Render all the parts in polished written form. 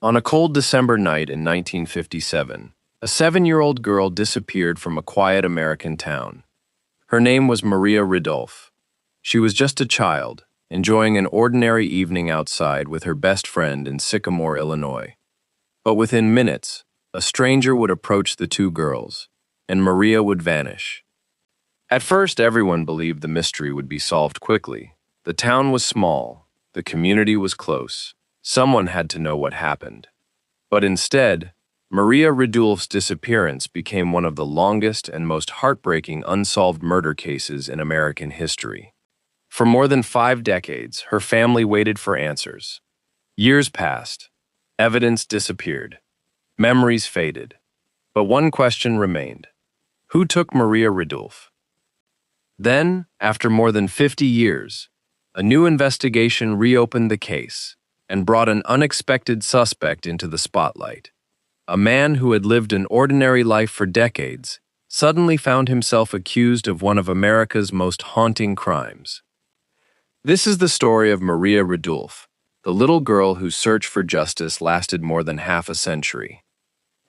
On a cold December night in 1957, a 7-year-old girl disappeared from a quiet American town. Her name was Maria Ridulph. She was just a child, enjoying an ordinary evening outside with her best friend in Sycamore, Illinois. But within minutes, a stranger would approach the two girls, and Maria would vanish. At first, everyone believed the mystery would be solved quickly. The town was small, the community was close. Someone had to know what happened. But instead, Maria Ridulph's disappearance became one of the longest and most heartbreaking unsolved murder cases in American history. For more than 5 decades, her family waited for answers. Years passed. Evidence disappeared. Memories faded. But one question remained. Who took Maria Ridulph? Then, after more than 50 years, a new investigation reopened the case and brought an unexpected suspect into the spotlight. A man who had lived an ordinary life for decades suddenly found himself accused of one of America's most haunting crimes. This is the story of Maria Ridulph, the little girl whose search for justice lasted more than half a century.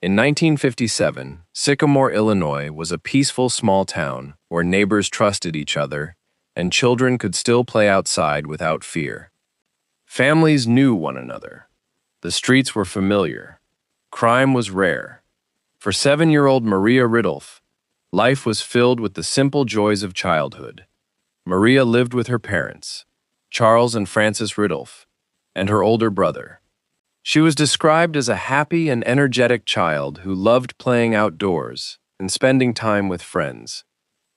In 1957, Sycamore, Illinois was a peaceful small town where neighbors trusted each other and children could still play outside without fear. Families knew one another. The streets were familiar. Crime was rare. For 7-year-old Maria Ridulph, life was filled with the simple joys of childhood. Maria lived with her parents, Charles and Frances Ridulph, and her older brother. She was described as a happy and energetic child who loved playing outdoors and spending time with friends.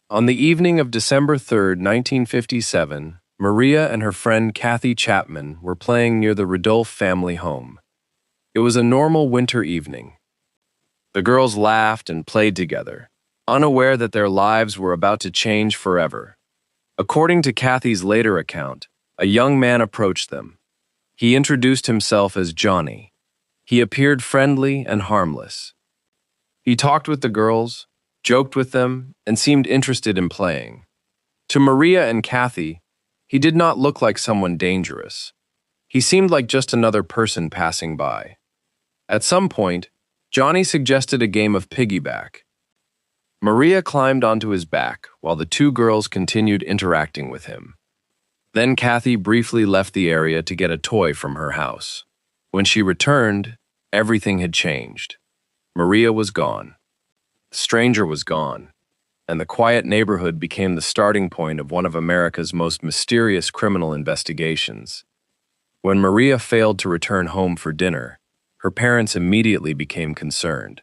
On the evening of December 3, 1957, Maria and her friend Kathy Chapman were playing near the Ridulph family home. It was a normal winter evening. The girls laughed and played together, unaware that their lives were about to change forever. According to Kathy's later account, a young man approached them. He introduced himself as Johnny. He appeared friendly and harmless. He talked with the girls, joked with them, and seemed interested in playing. To Maria and Kathy, he did not look like someone dangerous. He seemed like just another person passing by. At some point, Johnny suggested a game of piggyback. Maria climbed onto his back while the two girls continued interacting with him. Then Kathy briefly left the area to get a toy from her house. When she returned, everything had changed. Maria was gone. The stranger was gone, and the quiet neighborhood became the starting point of one of America's most mysterious criminal investigations. When Maria failed to return home for dinner, her parents immediately became concerned.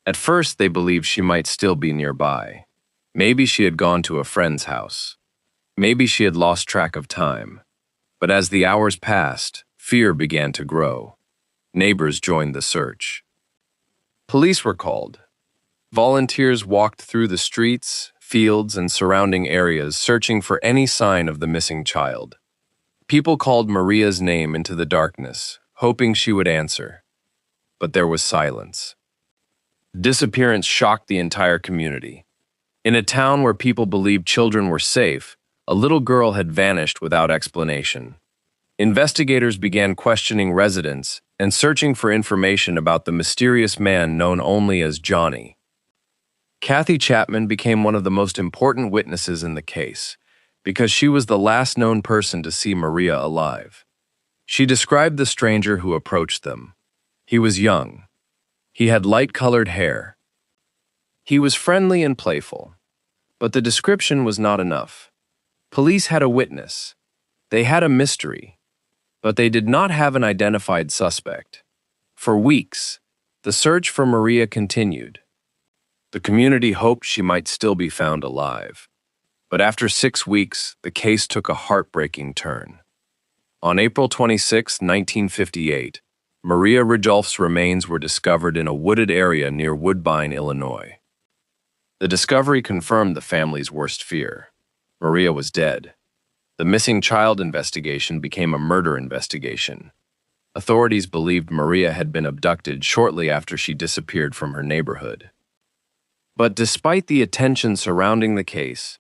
At first, they believed she might still be nearby. Maybe she had gone to a friend's house. Maybe she had lost track of time. But as the hours passed, fear began to grow. Neighbors joined the search. Police were called. Volunteers walked through the streets, fields, and surrounding areas searching for any sign of the missing child. People called Maria's name into the darkness, hoping she would answer. But there was silence. The disappearance shocked the entire community. In a town where people believed children were safe, a little girl had vanished without explanation. Investigators began questioning residents and searching for information about the mysterious man known only as Johnny. Kathy Chapman became one of the most important witnesses in the case because she was the last known person to see Maria alive. She described the stranger who approached them. He was young. He had light-colored hair. He was friendly and playful. But the description was not enough. Police had a witness. They had a mystery. But they did not have an identified suspect. For weeks, the search for Maria continued. The community hoped she might still be found alive. But after 6 weeks, the case took a heartbreaking turn. On April 26, 1958, Maria Ridulph's remains were discovered in a wooded area near Woodbine, Illinois. The discovery confirmed the family's worst fear. Maria was dead. The missing child investigation became a murder investigation. Authorities believed Maria had been abducted shortly after she disappeared from her neighborhood. But despite the attention surrounding the case,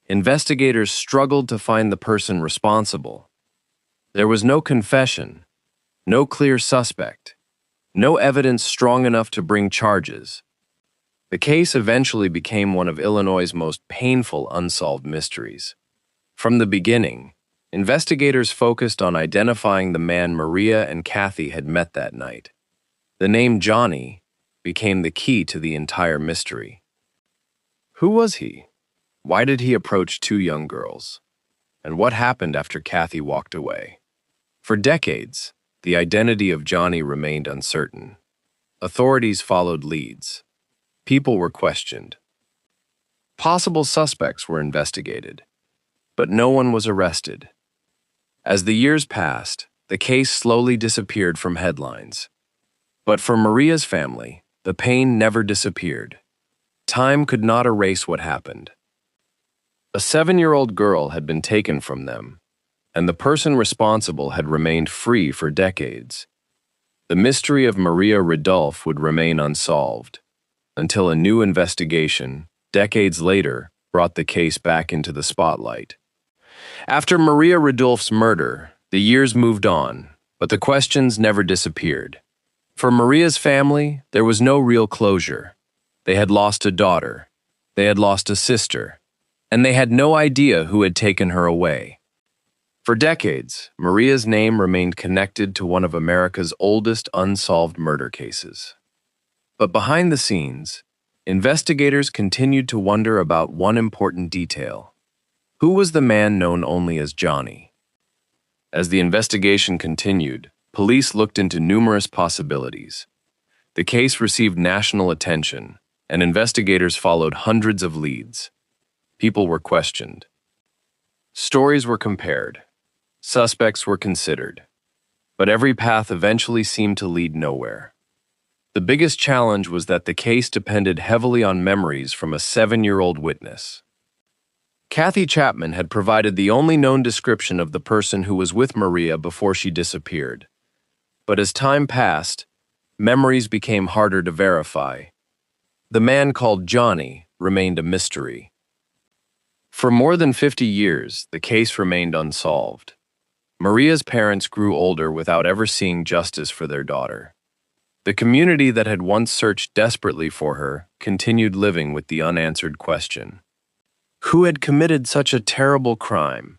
investigators struggled to find the person responsible. There was no confession, No clear suspect. No evidence strong enough to bring charges. The case eventually became one of Illinois' most painful unsolved mysteries. From the beginning, investigators focused on identifying the man Maria and Kathy had met that night. The name Johnny became the key to the entire mystery. Who was he? Why did he approach two young girls? And what happened after Kathy walked away? For decades, the identity of Johnny remained uncertain. Authorities followed leads. People were questioned. Possible suspects were investigated, but no one was arrested. As the years passed, the case slowly disappeared from headlines. But for Maria's family, the pain never disappeared. Time could not erase what happened. A 7-year-old girl had been taken from them, and the person responsible had remained free for decades. The mystery of Maria Ridulph would remain unsolved, until a new investigation, decades later, brought the case back into the spotlight. After Maria Ridulph's murder, the years moved on, but the questions never disappeared. For Maria's family, there was no real closure. They had lost a daughter, they had lost a sister, and they had no idea who had taken her away. For decades, Maria's name remained connected to one of America's oldest unsolved murder cases. But behind the scenes, investigators continued to wonder about one important detail. Who was the man known only as Johnny? As the investigation continued, police looked into numerous possibilities. The case received national attention, and investigators followed hundreds of leads. People were questioned. Stories were compared. Suspects were considered. But every path eventually seemed to lead nowhere. The biggest challenge was that the case depended heavily on memories from a 7-year-old witness. Kathy Chapman had provided the only known description of the person who was with Maria before she disappeared. But as time passed, memories became harder to verify. The man called Johnny remained a mystery. For more than 50 years, the case remained unsolved. Maria's parents grew older without ever seeing justice for their daughter. The community that had once searched desperately for her continued living with the unanswered question. Who had committed such a terrible crime?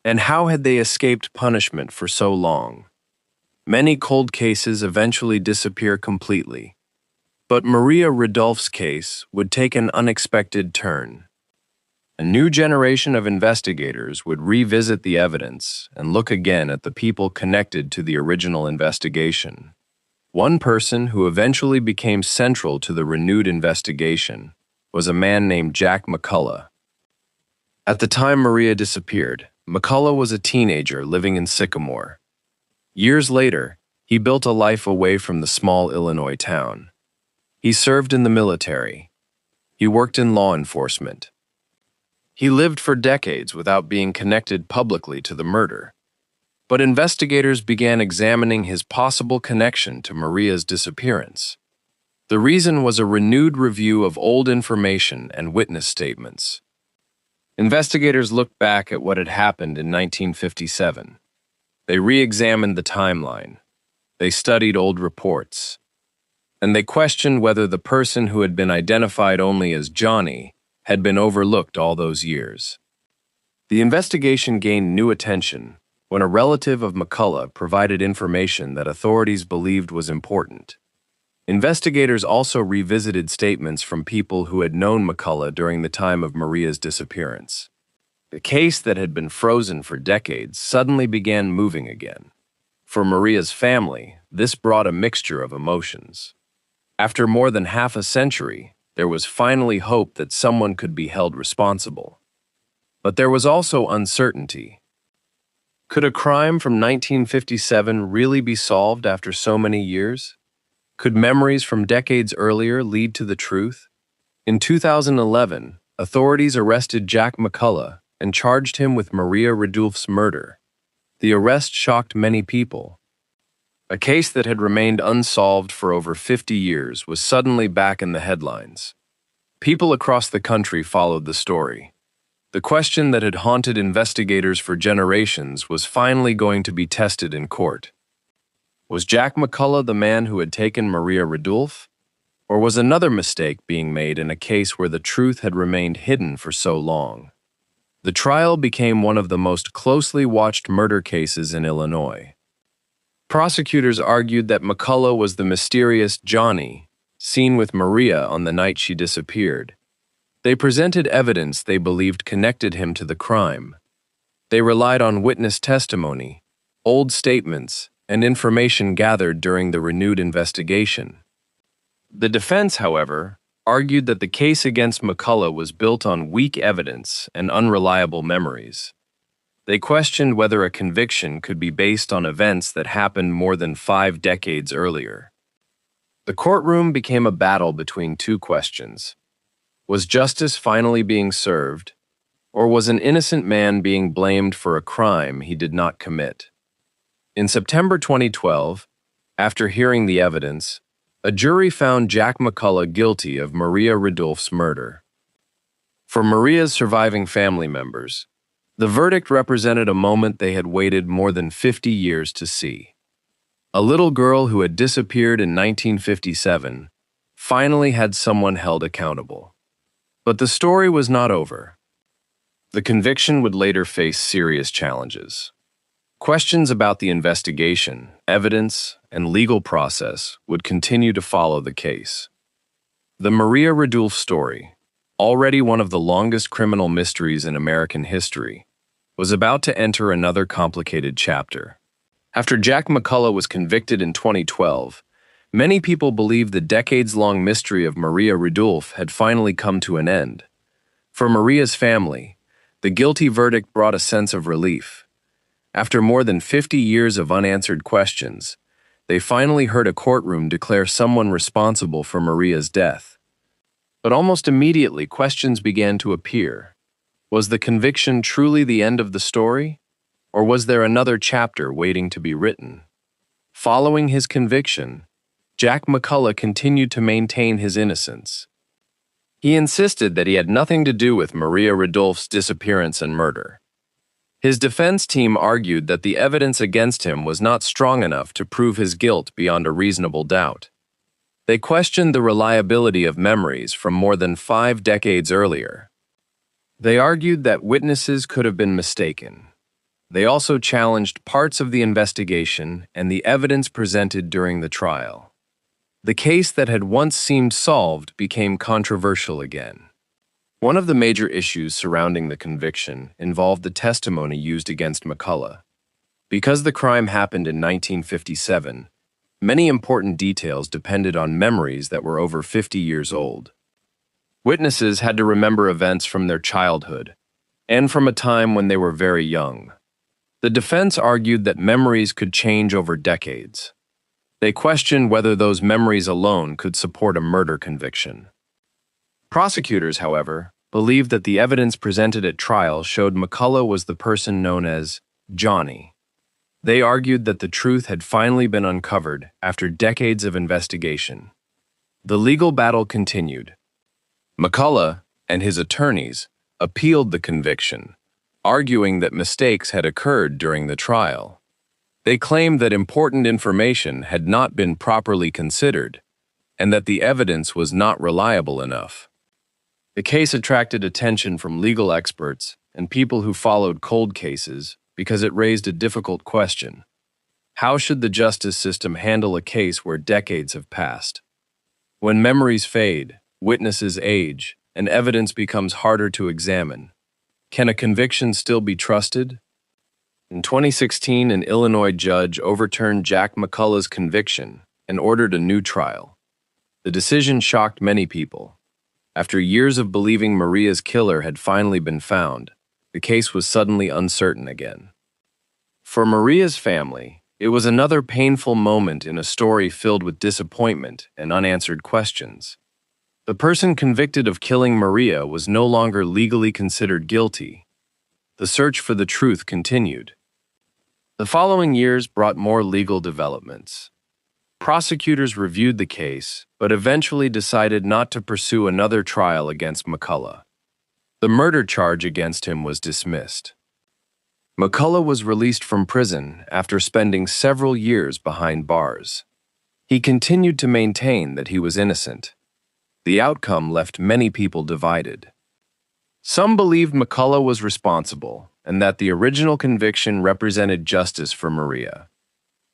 And how had they escaped punishment for so long? Many cold cases eventually disappear completely. But Maria Ridulph's case would take an unexpected turn. A new generation of investigators would revisit the evidence and look again at the people connected to the original investigation. One person who eventually became central to the renewed investigation was a man named Jack McCullough. At the time Maria disappeared, McCullough was a teenager living in Sycamore. Years later, he built a life away from the small Illinois town. He served in the military. He worked in law enforcement. He lived for decades without being connected publicly to the murder. But investigators began examining his possible connection to Maria's disappearance. The reason was a renewed review of old information and witness statements. Investigators looked back at what had happened in 1957. They re-examined the timeline. They studied old reports. And they questioned whether the person who had been identified only as Johnny had been overlooked all those years. The investigation gained new attention when a relative of McCullough provided information that authorities believed was important. Investigators also revisited statements from people who had known McCullough during the time of Maria's disappearance. The case that had been frozen for decades suddenly began moving again. For Maria's family, this brought a mixture of emotions. After more than half a century, there was finally hope that someone could be held responsible. But there was also uncertainty. Could a crime from 1957 really be solved after so many years? Could memories from decades earlier lead to the truth? In 2011, authorities arrested Jack McCullough and charged him with Maria Ridulph's murder. The arrest shocked many people. A case that had remained unsolved for over 50 years was suddenly back in the headlines. People across the country followed the story. The question that had haunted investigators for generations was finally going to be tested in court. Was Jack McCullough the man who had taken Maria Ridulph? Or was another mistake being made in a case where the truth had remained hidden for so long? The trial became one of the most closely watched murder cases in Illinois. Prosecutors argued that McCullough was the mysterious Johnny, seen with Maria on the night she disappeared. They presented evidence they believed connected him to the crime. They relied on witness testimony, old statements, and information gathered during the renewed investigation. The defense, however, argued that the case against McCullough was built on weak evidence and unreliable memories. They questioned whether a conviction could be based on events that happened more than 5 decades earlier. The courtroom became a battle between two questions. Was justice finally being served, or was an innocent man being blamed for a crime he did not commit? In September 2012, after hearing the evidence, a jury found Jack McCullough guilty of Maria Ridulph's murder. For Maria's surviving family members, the verdict represented a moment they had waited more than 50 years to see. A little girl who had disappeared in 1957 finally had someone held accountable. But the story was not over. The conviction would later face serious challenges. Questions about the investigation, evidence, and legal process would continue to follow the case. The Maria Ridulph story, already one of the longest criminal mysteries in American history, was about to enter another complicated chapter. After Jack McCullough was convicted in 2012, many people believed the decades-long mystery of Maria Ridulph had finally come to an end. For Maria's family, the guilty verdict brought a sense of relief. After more than 50 years of unanswered questions, they finally heard a courtroom declare someone responsible for Maria's death. But almost immediately, questions began to appear. Was the conviction truly the end of the story? Or was there another chapter waiting to be written? Following his conviction, Jack McCullough continued to maintain his innocence. He insisted that he had nothing to do with Maria Ridulph's disappearance and murder. His defense team argued that the evidence against him was not strong enough to prove his guilt beyond a reasonable doubt. They questioned the reliability of memories from more than 5 decades earlier. They argued that witnesses could have been mistaken. They also challenged parts of the investigation and the evidence presented during the trial. The case that had once seemed solved became controversial again. One of the major issues surrounding the conviction involved the testimony used against McCullough. Because the crime happened in 1957, many important details depended on memories that were over 50 years old. Witnesses had to remember events from their childhood and from a time when they were very young. The defense argued that memories could change over decades. They questioned whether those memories alone could support a murder conviction. Prosecutors, however, believed that the evidence presented at trial showed McCullough was the person known as Johnny. They argued that the truth had finally been uncovered after decades of investigation. The legal battle continued. McCullough and his attorneys appealed the conviction, arguing that mistakes had occurred during the trial. They claimed that important information had not been properly considered and that the evidence was not reliable enough. The case attracted attention from legal experts and people who followed cold cases because it raised a difficult question. How should the justice system handle a case where decades have passed? When memories fade, witnesses age, and evidence becomes harder to examine, can a conviction still be trusted? In 2016, an Illinois judge overturned Jack McCullough's conviction and ordered a new trial. The decision shocked many people. After years of believing Maria's killer had finally been found, the case was suddenly uncertain again. For Maria's family, it was another painful moment in a story filled with disappointment and unanswered questions. The person convicted of killing Maria was no longer legally considered guilty. The search for the truth continued. The following years brought more legal developments. Prosecutors reviewed the case, but eventually decided not to pursue another trial against McCullough. The murder charge against him was dismissed. McCullough was released from prison after spending several years behind bars. He continued to maintain that he was innocent. The outcome left many people divided. Some believed McCullough was responsible and that the original conviction represented justice for Maria.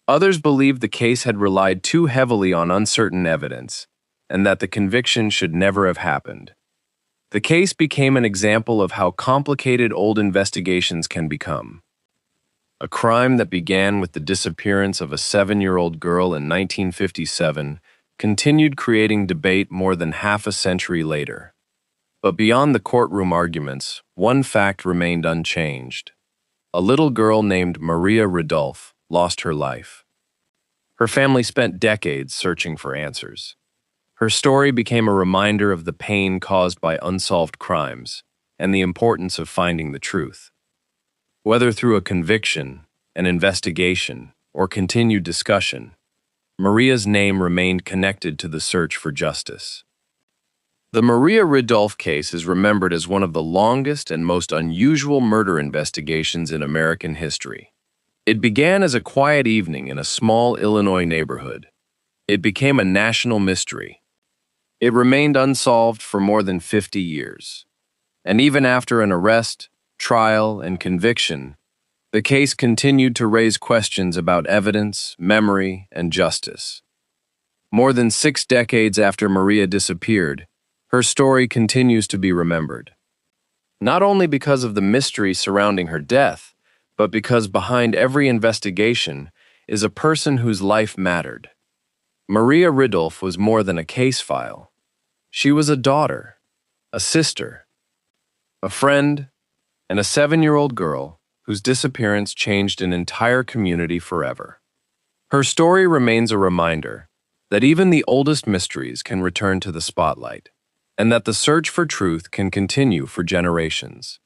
Others believed the case had relied too heavily on uncertain evidence and that the conviction should never have happened. The case became an example of how complicated old investigations can become. A crime that began with the disappearance of a 7-year-old girl in 1957 continued creating debate more than half a century later. But beyond the courtroom arguments, one fact remained unchanged. A little girl named Maria Ridulph lost her life. Her family spent decades searching for answers. Her story became a reminder of the pain caused by unsolved crimes and the importance of finding the truth. Whether through a conviction, an investigation, or continued discussion, Maria's name remained connected to the search for justice. The Maria Ridulph case is remembered as one of the longest and most unusual murder investigations in American history. It began as a quiet evening in a small Illinois neighborhood. It became a national mystery. It remained unsolved for more than 50 years. And even after an arrest, trial, and conviction, the case continued to raise questions about evidence, memory, and justice. More than 6 decades after Maria disappeared, her story continues to be remembered. Not only because of the mystery surrounding her death, but because behind every investigation is a person whose life mattered. Maria Ridulph was more than a case file. She was a daughter, a sister, a friend, and a 7-year-old girl whose disappearance changed an entire community forever. Her story remains a reminder that even the oldest mysteries can return to the spotlight, and that the search for truth can continue for generations.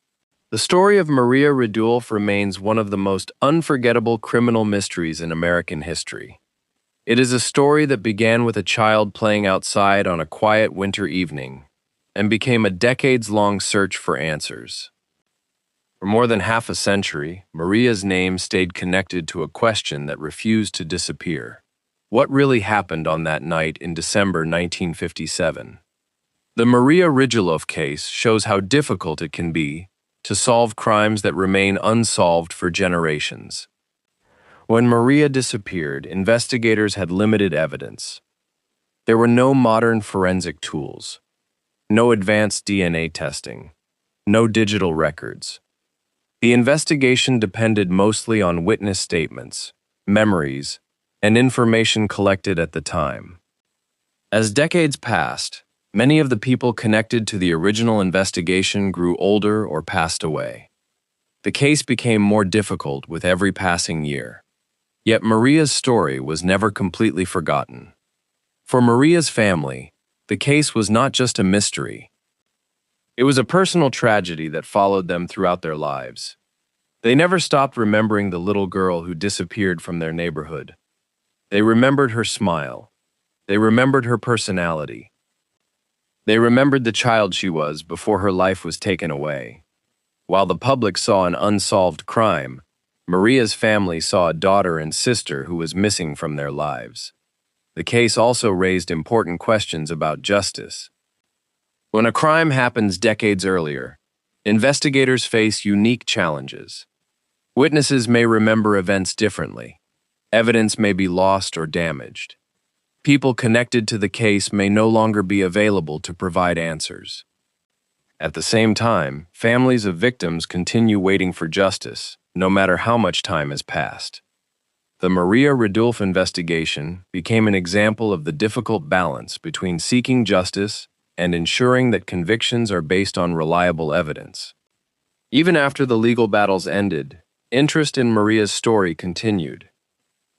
The story of Maria Ridulph remains one of the most unforgettable criminal mysteries in American history. It is a story that began with a child playing outside on a quiet winter evening and became a decades-long search for answers. For more than half a century, Maria's name stayed connected to a question that refused to disappear. What really happened on that night in December 1957? The Maria Ridulph case shows how difficult it can be to solve crimes that remain unsolved for generations. When Maria disappeared, investigators had limited evidence. There were no modern forensic tools, no advanced DNA testing, no digital records. The investigation depended mostly on witness statements, memories, and information collected at the time. As decades passed, many of the people connected to the original investigation grew older or passed away. The case became more difficult with every passing year. Yet Maria's story was never completely forgotten. For Maria's family, the case was not just a mystery. It was a personal tragedy that followed them throughout their lives. They never stopped remembering the little girl who disappeared from their neighborhood. They remembered her smile. They remembered her personality. They remembered the child she was before her life was taken away. While the public saw an unsolved crime, Maria's family saw a daughter and sister who was missing from their lives. The case also raised important questions about justice. When a crime happens decades earlier, investigators face unique challenges. Witnesses may remember events differently. Evidence may be lost or damaged. People connected to the case may no longer be available to provide answers. At the same time, families of victims continue waiting for justice, no matter how much time has passed. The Maria Ridulph investigation became an example of the difficult balance between seeking justice and ensuring that convictions are based on reliable evidence. Even after the legal battles ended, interest in Maria's story continued.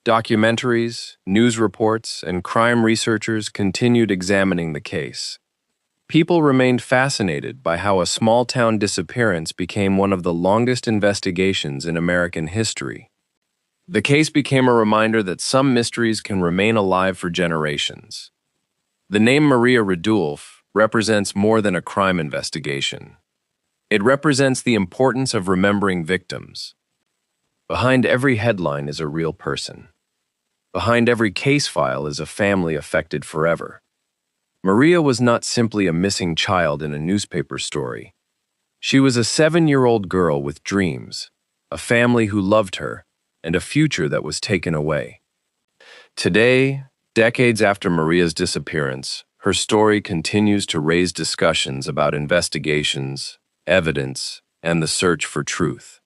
Documentaries, news reports, and crime researchers continued examining the case. People remained fascinated by how a small-town disappearance became one of the longest investigations in American history. The case became a reminder that some mysteries can remain alive for generations. The name Maria Ridulph represents more than a crime investigation. It represents the importance of remembering victims. Behind every headline is a real person. Behind every case file is a family affected forever. Maria was not simply a missing child in a newspaper story. She was a 7-year-old girl with dreams, a family who loved her, and a future that was taken away. Today, decades after Maria's disappearance, her story continues to raise discussions about investigations, evidence, and the search for truth.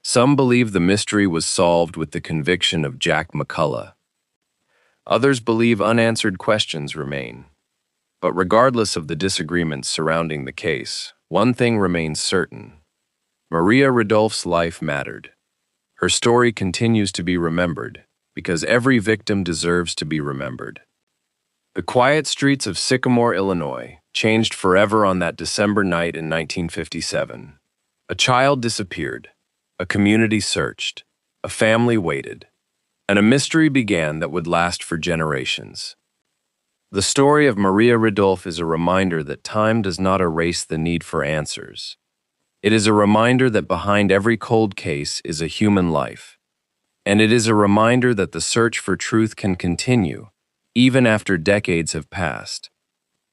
Some believe the mystery was solved with the conviction of Jack McCullough. Others believe unanswered questions remain. But regardless of the disagreements surrounding the case, one thing remains certain. Maria Ridulph's life mattered. Her story continues to be remembered because every victim deserves to be remembered. The quiet streets of Sycamore, Illinois, changed forever on that December night in 1957. A child disappeared, a community searched, a family waited, and a mystery began that would last for generations. The story of Maria Ridulph is a reminder that time does not erase the need for answers. It is a reminder that behind every cold case is a human life. And it is a reminder that the search for truth can continue, even after decades have passed.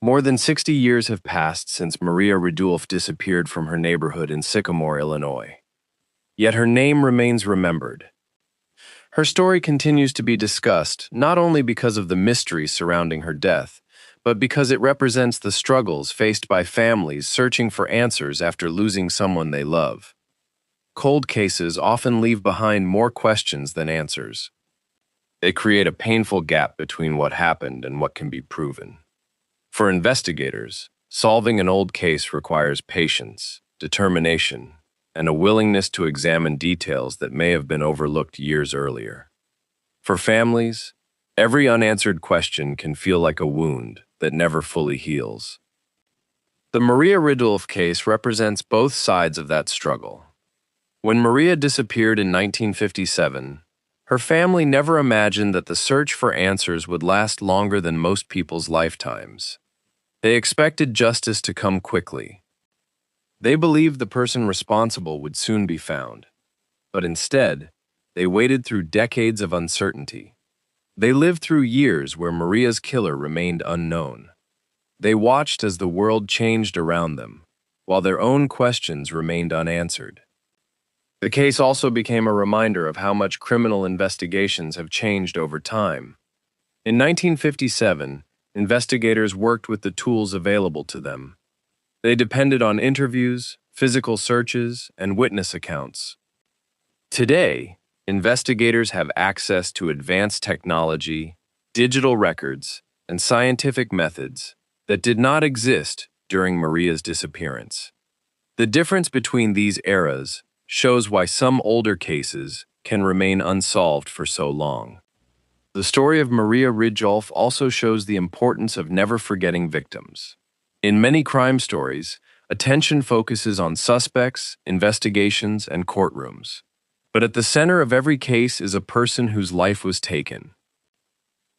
More than 60 years have passed since Maria Ridulph disappeared from her neighborhood in Sycamore, Illinois. Yet her name remains remembered. Her story continues to be discussed not only because of the mystery surrounding her death, but because it represents the struggles faced by families searching for answers after losing someone they love. Cold cases often leave behind more questions than answers. They create a painful gap between what happened and what can be proven. For investigators, solving an old case requires patience, determination, and a willingness to examine details that may have been overlooked years earlier. For families, every unanswered question can feel like a wound that never fully heals. The Maria Ridulph case represents both sides of that struggle. When Maria disappeared in 1957, her family never imagined that the search for answers would last longer than most people's lifetimes. They expected justice to come quickly. They believed the person responsible would soon be found. But instead, they waited through decades of uncertainty. They lived through years where Maria's killer remained unknown. They watched as the world changed around them, while their own questions remained unanswered. The case also became a reminder of how much criminal investigations have changed over time. In 1957, investigators worked with the tools available to them. They depended on interviews, physical searches, and witness accounts. Today, investigators have access to advanced technology, digital records, and scientific methods that did not exist during Maria's disappearance. The difference between these eras shows why some older cases can remain unsolved for so long. The story of Maria Ridulph also shows the importance of never forgetting victims. In many crime stories, attention focuses on suspects, investigations, and courtrooms. But at the center of every case is a person whose life was taken.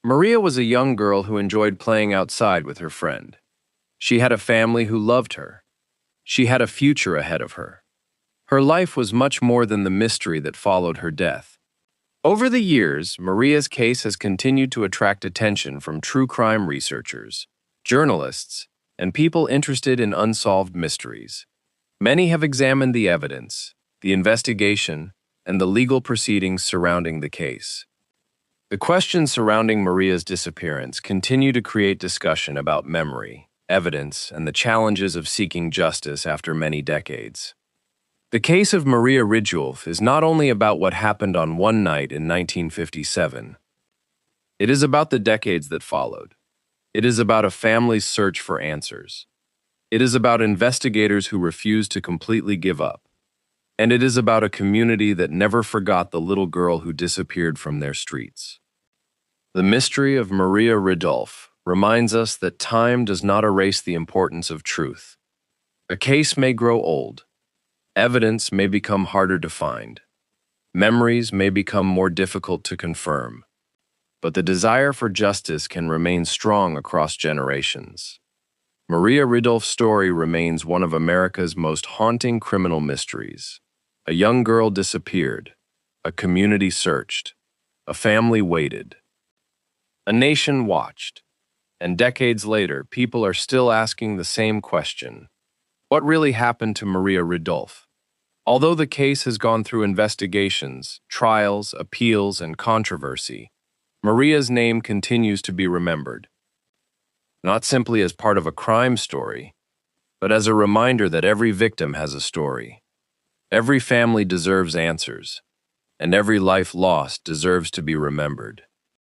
Maria was a young girl who enjoyed playing outside with her friend. She had a family who loved her. She had a future ahead of her. Her life was much more than the mystery that followed her death. Over the years, Maria's case has continued to attract attention from true crime researchers, journalists, and people interested in unsolved mysteries. Many have examined the evidence, the investigation, and the legal proceedings surrounding the case. The questions surrounding Maria's disappearance continue to create discussion about memory, evidence, and the challenges of seeking justice after many decades. The case of Maria Ridulph is not only about what happened on one night in 1957. It is about the decades that followed. It is about a family's search for answers. It is about investigators who refused to completely give up. And it is about a community that never forgot the little girl who disappeared from their streets. The mystery of Maria Ridulph reminds us that time does not erase the importance of truth. A case may grow old. Evidence may become harder to find. Memories may become more difficult to confirm. But the desire for justice can remain strong across generations. Maria Ridulph's story remains one of America's most haunting criminal mysteries. A young girl disappeared, A community searched. A family waited. A nation watched. And decades later, people are still asking the same question. What really happened to Maria Ridulph? Although the case has gone through investigations, trials, appeals, and controversy, Maria's name continues to be remembered, not simply as part of a crime story, but as a reminder that every victim has a story. Every family deserves answers, and every life lost deserves to be remembered.